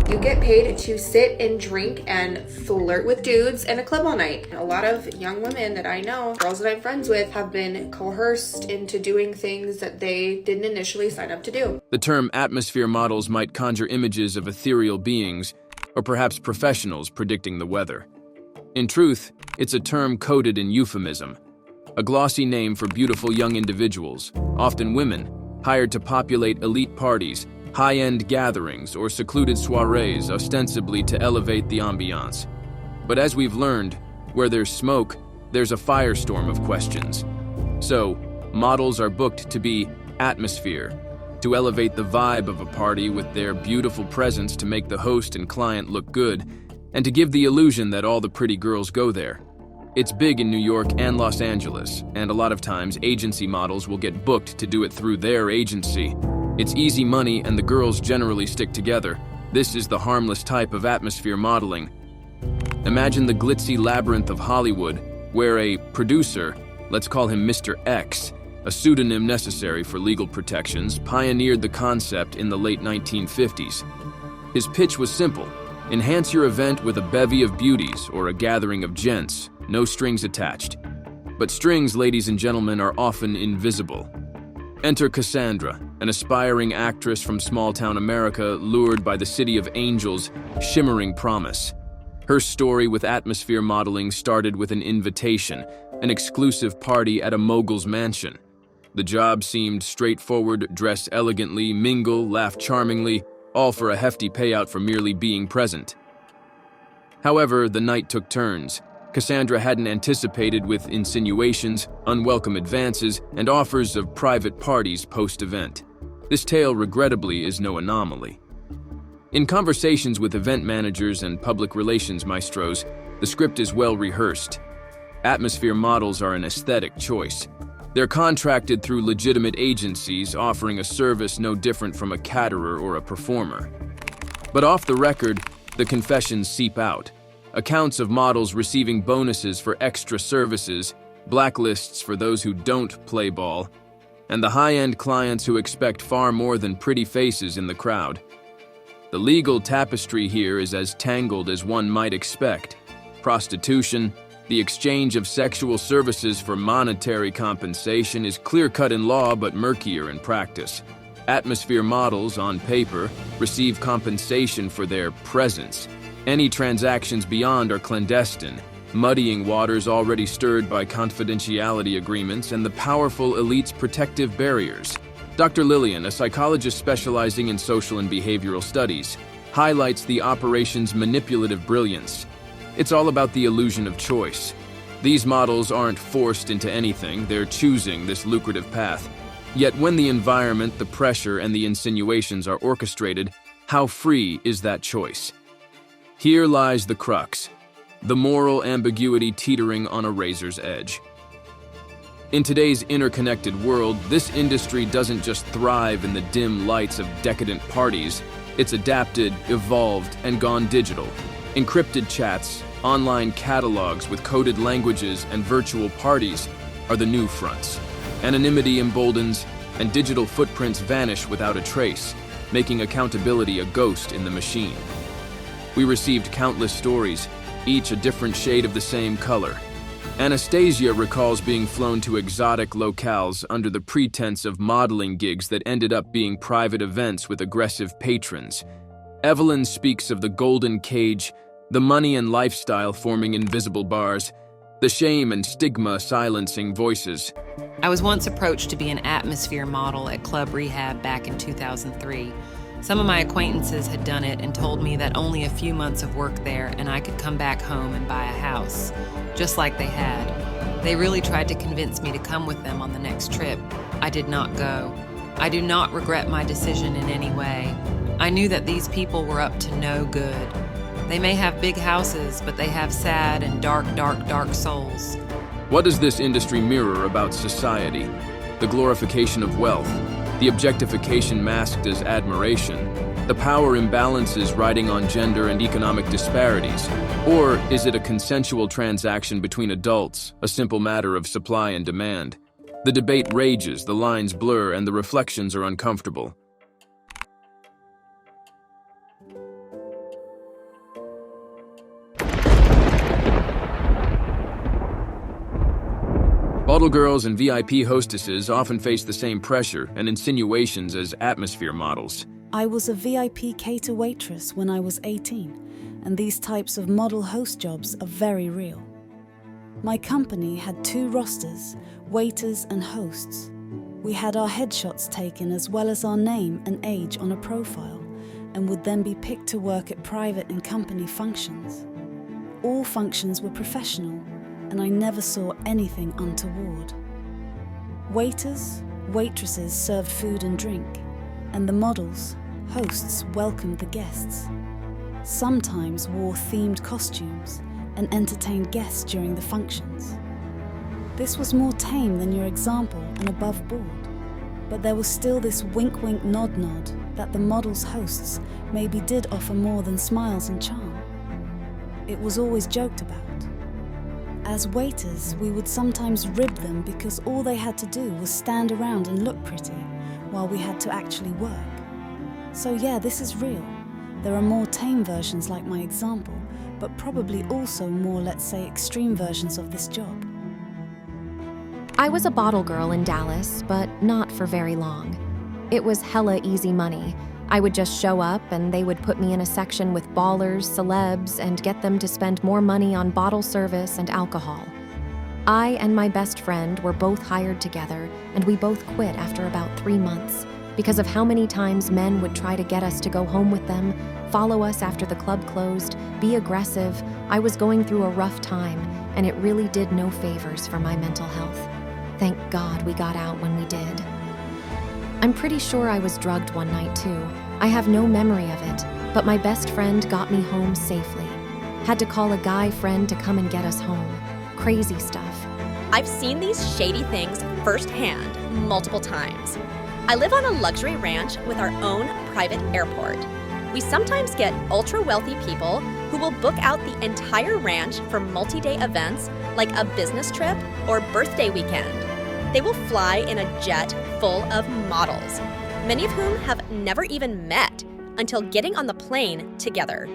You get paid to sit and drink and flirt with dudes in a club all night. A lot of young women that I know, girls that I'm friends with, have been coerced into doing things that they didn't initially sign up to do. The term atmosphere models might conjure images of ethereal beings, or perhaps professionals predicting the weather. In truth, it's a term coded in euphemism, a glossy name for beautiful young individuals, often women, hired to populate elite parties, high-end gatherings, or secluded soirees ostensibly to elevate the ambiance. But as we've learned, where there's smoke, there's a firestorm of questions. So, models are booked to be atmosphere, to elevate the vibe of a party with their beautiful presence to make the host and client look good, and to give the illusion that all the pretty girls go there. It's big in New York and Los Angeles, and a lot of times agency models will get booked to do it through their agency. It's easy money and the girls generally stick together. This is the harmless type of atmosphere modeling. Imagine the glitzy labyrinth of Hollywood, where a producer, let's call him Mr. X, a pseudonym necessary for legal protections, pioneered the concept in the late 1950s. His pitch was simple: enhance your event with a bevy of beauties or a gathering of gents, no strings attached. But strings, ladies and gentlemen, are often invisible. Enter Cassandra, an aspiring actress from small-town America lured by the city of angels' shimmering promise. Her story with atmosphere modeling started with an invitation, an exclusive party at a mogul's mansion. The job seemed straightforward: dress elegantly, mingle, laugh charmingly, all for a hefty payout for merely being present. However, the night took turns. Cassandra hadn't anticipated, with insinuations, unwelcome advances, and offers of private parties post-event. This tale, regrettably, is no anomaly. In conversations with event managers and public relations maestros, the script is well rehearsed. Atmosphere models are an aesthetic choice. They're contracted through legitimate agencies, offering a service no different from a caterer or a performer. But off the record, the confessions seep out. Accounts of models receiving bonuses for extra services, blacklists for those who don't play ball, and the high-end clients who expect far more than pretty faces in the crowd. The legal tapestry here is as tangled as one might expect. Prostitution, the exchange of sexual services for monetary compensation, is clear-cut in law but murkier in practice. Atmosphere models, on paper, receive compensation for their presence. Any transactions beyond are clandestine, muddying waters already stirred by confidentiality agreements and the powerful elite's protective barriers. Dr. Lillian, a psychologist specializing in social and behavioral studies, highlights the operation's manipulative brilliance. It's all about the illusion of choice. These models aren't forced into anything, they're choosing this lucrative path. Yet when the environment, the pressure, and the insinuations are orchestrated, how free is that choice? Here lies the crux, the moral ambiguity teetering on a razor's edge. In today's interconnected world, this industry doesn't just thrive in the dim lights of decadent parties. It's adapted, evolved, and gone digital. Encrypted chats, online catalogs with coded languages, and virtual parties are the new fronts. Anonymity emboldens, and digital footprints vanish without a trace, making accountability a ghost in the machine. We received countless stories, each a different shade of the same color. Anastasia recalls being flown to exotic locales under the pretense of modeling gigs that ended up being private events with aggressive patrons. Evelyn speaks of the golden cage, the money and lifestyle forming invisible bars, the shame and stigma silencing voices. I was once approached to be an atmosphere model at Club Rehab back in 2003. Some of my acquaintances had done it and told me that only a few months of work there and I could come back home and buy a house, just like they had. They really tried to convince me to come with them on the next trip. I did not go. I do not regret my decision in any way. I knew that these people were up to no good. They may have big houses, but they have sad and dark souls. What does this industry mirror about society? The glorification of wealth, the objectification masked as admiration, the power imbalances riding on gender and economic disparities? Or is it a consensual transaction between adults, a simple matter of supply and demand? The debate rages, the lines blur, and the reflections are uncomfortable. Model girls and VIP hostesses often face the same pressure and insinuations as atmosphere models. I was a VIP cater waitress when I was 18, and these types of model host jobs are very real. My company had 2 rosters, waiters and hosts. We had our headshots taken as well as our name and age on a profile, and would then be picked to work at private and company functions. All functions were professional, and I never saw anything untoward. Waiters, waitresses served food and drink, and the models, hosts welcomed the guests. Sometimes wore themed costumes and entertained guests during the functions. This was more tame than your example and above board, but there was still this wink-wink nod-nod that the models' hosts maybe did offer more than smiles and charm. It was always joked about. As waiters, we would sometimes rib them because all they had to do was stand around and look pretty, while we had to actually work. So yeah, this is real. There are more tame versions like my example, but probably also more, let's say, extreme versions of this job. I was a bottle girl in Dallas, but not for very long. It was hella easy money. I would just show up and they would put me in a section with ballers, celebs, and get them to spend more money on bottle service and alcohol. I and my best friend were both hired together, and we both quit after about 3 months because of how many times men would try to get us to go home with them, follow us after the club closed, be aggressive. I was going through a rough time, and it really did no favors for my mental health. Thank God we got out when we did. I'm pretty sure I was drugged one night too. I have no memory of it, but my best friend got me home safely. Had to call a guy friend to come and get us home. Crazy stuff. I've seen these shady things firsthand multiple times. I live on a luxury ranch with our own private airport. We sometimes get ultra-wealthy people who will book out the entire ranch for multi-day events like a business trip or birthday weekend. They will fly in a jet full of models, many of whom have never even met until getting on the plane together.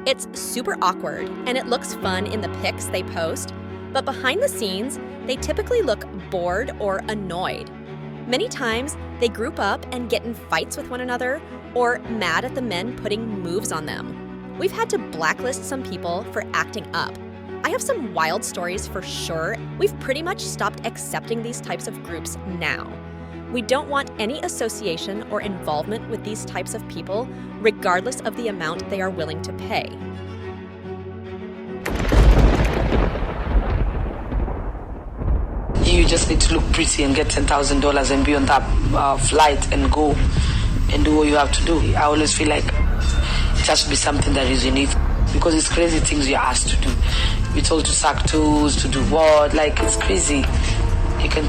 It's super awkward and it looks fun in the pics they post, but behind the scenes, they typically look bored or annoyed. Many times, they group up and get in fights with one another or mad at the men putting moves on them. We've had to blacklist some people for acting up. I have some wild stories for sure. We've pretty much stopped accepting these types of groups now. We don't want any association or involvement with these types of people, regardless of the amount they are willing to pay. You just need to look pretty and get $10,000 and be on that flight and go and do what you have to do. I always feel like it has to be something that is unique, because it's crazy things you're asked to do. You're told to suck toes, to do what? Like, it's crazy. You can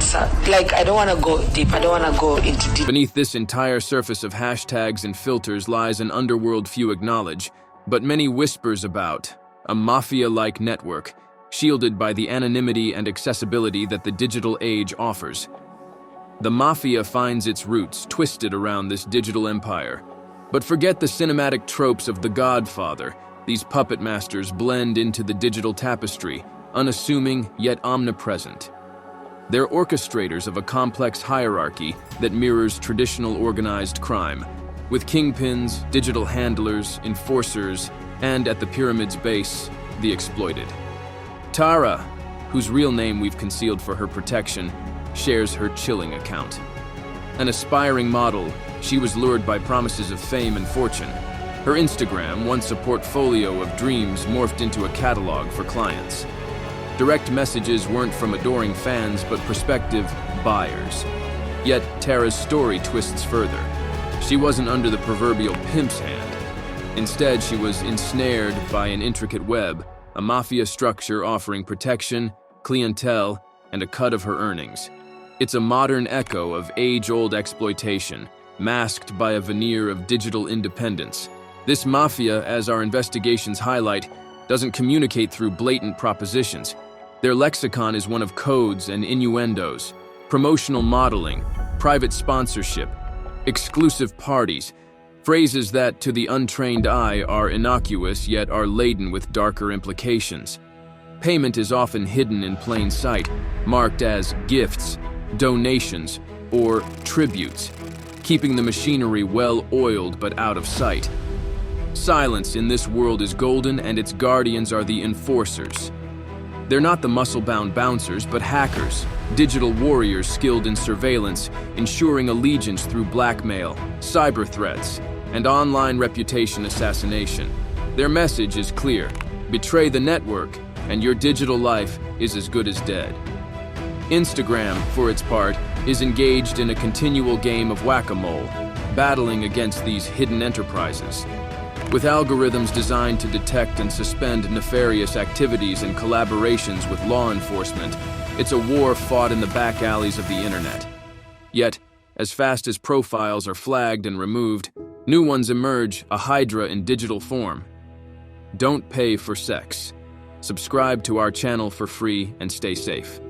like, I don't want to go deep. I don't want to go into deep. Beneath this entire surface of hashtags and filters lies an underworld few acknowledge, but many whispers about a mafia-like network, shielded by the anonymity and accessibility that the digital age offers. The mafia finds its roots twisted around this digital empire. But forget the cinematic tropes of The Godfather. These puppet masters blend into the digital tapestry, unassuming yet omnipresent. They're orchestrators of a complex hierarchy that mirrors traditional organized crime, with kingpins, digital handlers, enforcers, and at the pyramid's base, the exploited. Tara, whose real name we've concealed for her protection, shares her chilling account. An aspiring model, she was lured by promises of fame and fortune. Her Instagram, once a portfolio of dreams, morphed into a catalog for clients. Direct messages weren't from adoring fans, but prospective buyers. Yet, Tara's story twists further. She wasn't under the proverbial pimp's hand. Instead, she was ensnared by an intricate web, a mafia structure offering protection, clientele, and a cut of her earnings. It's a modern echo of age-old exploitation, masked by a veneer of digital independence. This mafia, as our investigations highlight, doesn't communicate through blatant propositions. Their lexicon is one of codes and innuendos, promotional modeling, private sponsorship, exclusive parties, phrases that, to the untrained eye, are innocuous yet are laden with darker implications. Payment is often hidden in plain sight, marked as gifts, donations, or tributes, keeping the machinery well-oiled but out of sight. Silence in this world is golden, and its guardians are the enforcers. They're not the muscle-bound bouncers, but hackers, digital warriors skilled in surveillance, ensuring allegiance through blackmail, cyber threats, and online reputation assassination. Their message is clear: betray the network, and your digital life is as good as dead. Instagram, for its part, is engaged in a continual game of whack-a-mole, battling against these hidden enterprises. With algorithms designed to detect and suspend nefarious activities and collaborations with law enforcement, it's a war fought in the back alleys of the internet. Yet, as fast as profiles are flagged and removed, new ones emerge, a hydra in digital form. Don't pay for sex. Subscribe to our channel for free and stay safe.